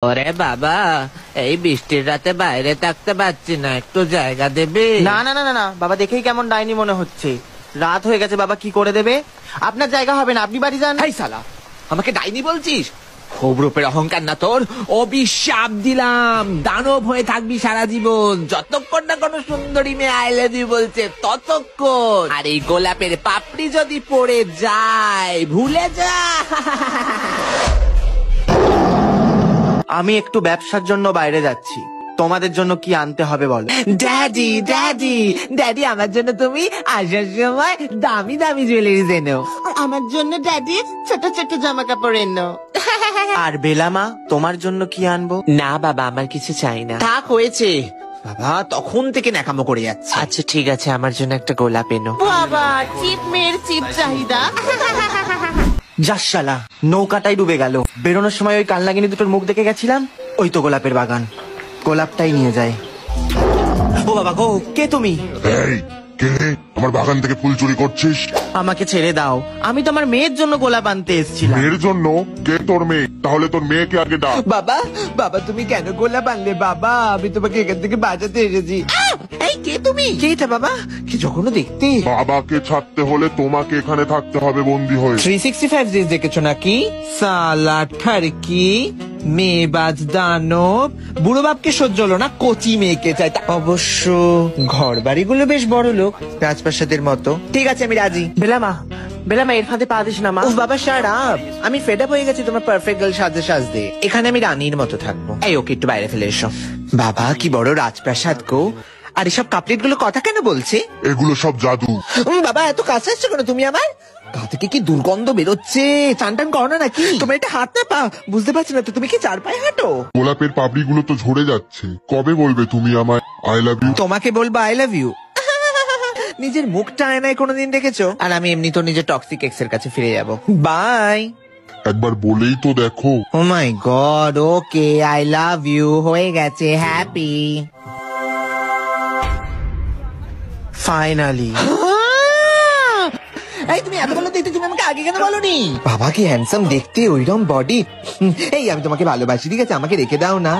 ওরে বাবা, এই বৃষ্টির রাতে বাইরে থাকতে পারছি না, একটু জায়গা দেবে? না না না না না বাবা, দেখেই কেমন ডাইনি মনে হচ্ছে। রাত হয়ে গেছে বাবা, কি করে দেবে? আপনার জায়গা হবে না, আপনি বাড়ি যান। এই শালা, আমাকে ডাইনি বলছিস? খুব রূপের অহংকার না তোর? অভিশাপ দিলাম, দানব হয়ে থাকবি সারা জীবন, যতক্ষণ না কোনো সুন্দরী মেয়ে আই লাভ ইউ বলছে ততক্ষণ। আর এই গোলাপের পাপড়ি যদি পড়ে যায়, ভুলে যা। আমি একটু ব্যবসার জন্য বাইরে যাচ্ছি, তোমাদের জন্য কি আনতে হবে বলো? ড্যাডি ড্যাডি ড্যাডি, আমার জন্য তুমি আসার সময় দামি দামি জুয়েলারি এনো। আমার জন্য ড্যাডি ছোট ছোট জামা কাপড় এনো। আর বেলামা, তোমার জন্য কি আনবো? না বাবা, আমার কিছু চাই না। থাক, হয়েছে বাবা, তখন থেকে ন্যাকামো করে যাচ্ছে। আচ্ছা ঠিক আছে, আমার জন্য একটা গোলাপ এনো। বাবা, চিপ মেয়ের চিপ চাহিদা। যাস শালা, নৌকাটাই ডুবে গেল। বেরোনোর সময় ওই কালনাগিনী দুটোর মুখ দেখে গেছিলাম, ওই তো গোলাপের বাগান। গোলাপটাই নিয়ে যায়। ও বাবা গো, কে তুমি? এই কে আমার বাগান থেকে ফুল চুরি করছিস? আমাকে ছেড়ে দাও, আমি তো আমার মেয়ের জন্য গোলাপ আনতে এসেছিলাম। মেয়ের জন্য? কে তোর মেয়ে? তাহলে তোর মেয়েকে আগে ডাক। বাবা বাবা, তুমি কেন গোলাপ আনলে? বাবা, আমি তোমাকে এখান থেকে বাঁচাতে এসেছি। এই কে তুমি? কে এটা বাবা? কি যখনও দেখতে। বাবাকে ছাড়তে হলে তোমাকে এখানে থাকতে হবে বন্দি হয়ে। 365 ডেজ দেখেছো নাকি? সালা ঠারকি, মেয়েবাজ দানব। বুড়ো বাপকে সহ্য হলো না, কচি মেয়েকে চাই। অবশ্য ঘর বাড়িগুলো বেশ বড় লোক, রাজপ্রাসাদের মতো। ঠিক আছে, আমি রাজি। বেলামা, বেলামা এর ফাঁদে পা দিস না মা। উফ বাবা, শাট আপ। আমি ফেড আপ হয়ে গেছি তোমার পারফেক্ট গার্ল সাজতে সাজতে। এখানে আমি রানীর মতো থাকবো। এই ওকে একটু বাইরে ফেলে এসো। বাবা, কি বড় রাজপ্রাসাদ গো। আর এসব কাপলেট গুলো কথা কেন বলছে? এগুলো সব জাদু। বাবা, এত কাছে আসছো কেন তুমি আমার? গা থেকে কি দুর্গন্ধ বেরোচ্ছে। চান টান করো না নাকি? তোমার এটা হাত না পা বুঝতে পারছি না তো, তুমি কি চার পায়ে হাঁটো? গোলাপের পাপড়িগুলো তো ঝরে যাচ্ছে। কবে বলবে তুমি আমায় আই লাভ ইউ? তোমাকে বলবো আই লাভ ইউ? নিজের মুখটা আয়নায় কোনোদিন দেখেছো? আর আমি এমনি তো নিজের টক্সিক এক্স এর কাছে ফিরে যাবো। বাই। একবার বলেই তো দেখো। Oh my God, okay, I love you হয়ে গেছে, হ্যাপি। ফাইনালি। এই তুমি এত ভালো দেখতে, তুমি আমাকে আগে কেন বলোনি? বাবা কি হ্যান্ডসাম দেখতে, ওইরকম বডি। এই আমি তোমাকে ভালোবাসি, ঠিক আছে, আমাকে রেখে দাও না।